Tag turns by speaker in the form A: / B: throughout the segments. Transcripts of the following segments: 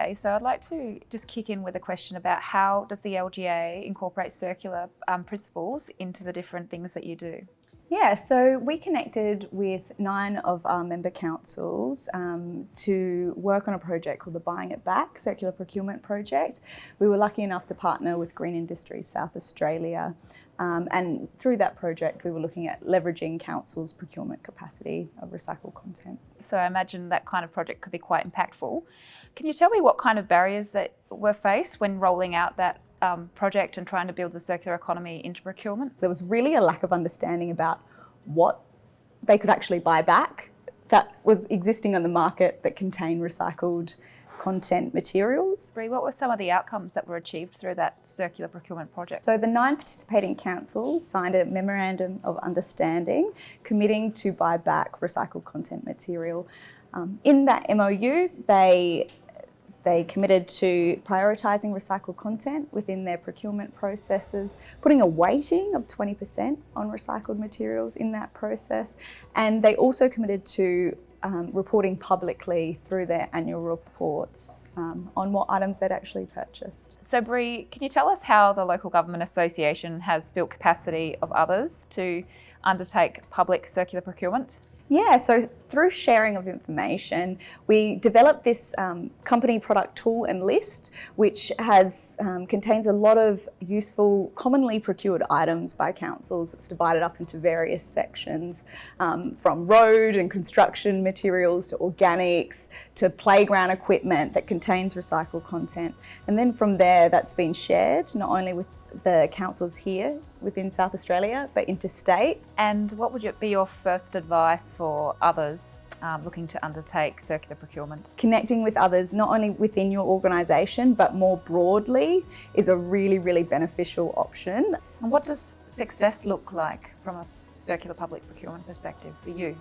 A: Okay, so I'd like to just kick in with a question about how does the LGA incorporate circular principles into the different things that you do?
B: Yeah, so we connected with 9 of our member councils to work on a project called the Buying It Back Circular Procurement Project. We were lucky enough to partner with Green Industries South Australia, and through that project we were looking at leveraging councils' procurement capacity of recycled content.
A: So I imagine that kind of project could be quite impactful. Can you tell me what kind of barriers that were faced when rolling out that project and trying to build the circular economy into procurement?
B: There was really a lack of understanding about what they could actually buy back that was existing on the market that contained recycled content materials.
A: Bree, what were some of the outcomes that were achieved through that circular procurement project?
B: So the 9 participating councils signed a memorandum of understanding committing to buy back recycled content material. In that MOU, they committed to prioritising recycled content within their procurement processes, putting a weighting of 20% on recycled materials in that process, and they also committed to reporting publicly through their annual reports on what items they'd actually purchased.
A: So Bree, can you tell us how the Local Government Association has built capacity of others to undertake public circular procurement?
B: Yeah, so through sharing of information, we developed this company product tool and list, which contains a lot of useful, commonly procured items by councils. It's divided up into various sections, from road and construction materials to organics to playground equipment that contains recycled content. And then from there, that's been shared not only with the councils here within South Australia, but interstate.
A: And what would be your first advice for others looking to undertake circular procurement?
B: Connecting with others, not only within your organisation, but more broadly, is a really, really beneficial option.
A: And what does success look like from a circular public procurement perspective for you?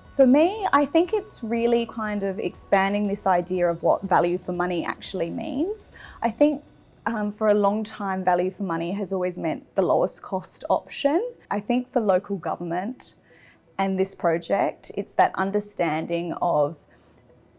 B: For me, I think it's really kind of expanding this idea of what value for money actually means. I think for a long time, value for money has always meant the lowest cost option. I think for local government and this project, it's that understanding of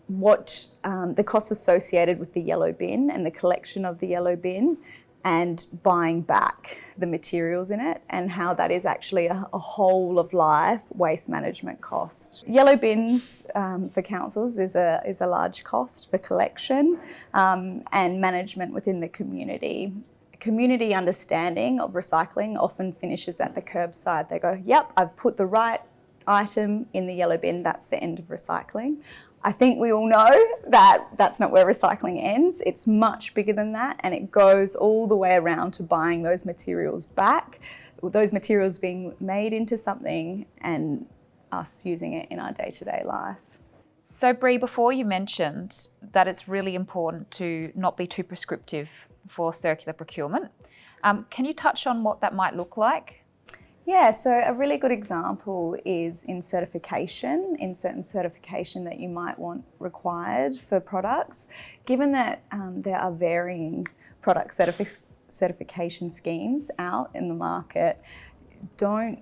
B: what the costs associated with the yellow bin and the collection of the yellow bin and buying back the materials in it, and how that is actually a whole of life waste management cost. Yellow bins for councils is a large cost for collection and management within the community. Community understanding of recycling often finishes at the curbside. They go, yep, I've put the right item in the yellow bin, that's the end of recycling. I think we all know that that's not where recycling ends. It's much bigger than that, and it goes all the way around to buying those materials back, those materials being made into something and us using it in our day-to-day life.
A: So Bree, before you mentioned that it's really important to not be too prescriptive for circular procurement. Can you touch on what that might look like?
B: Yeah, so a really good example is in certification, in certain certification that you might want required for products. Given that there are varying product certification schemes out in the market, don't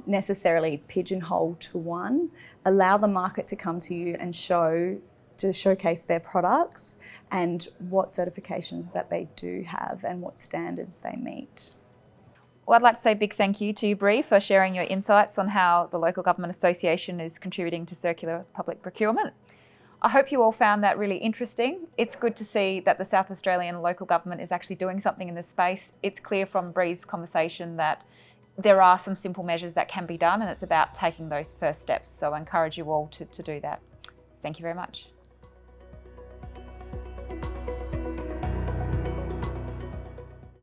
B: necessarily pigeonhole to one. Allow the market to come to you and showcase their products and what certifications that they do have and what standards they meet.
A: Well, I'd like to say a big thank you to you, Bree, for sharing your insights on how the Local Government Association is contributing to circular public procurement. I hope you all found that really interesting. It's good to see that the South Australian local government is actually doing something in this space. It's clear from Bree's conversation that there are some simple measures that can be done, and it's about taking those first steps. So I encourage you all to do that. Thank you very much.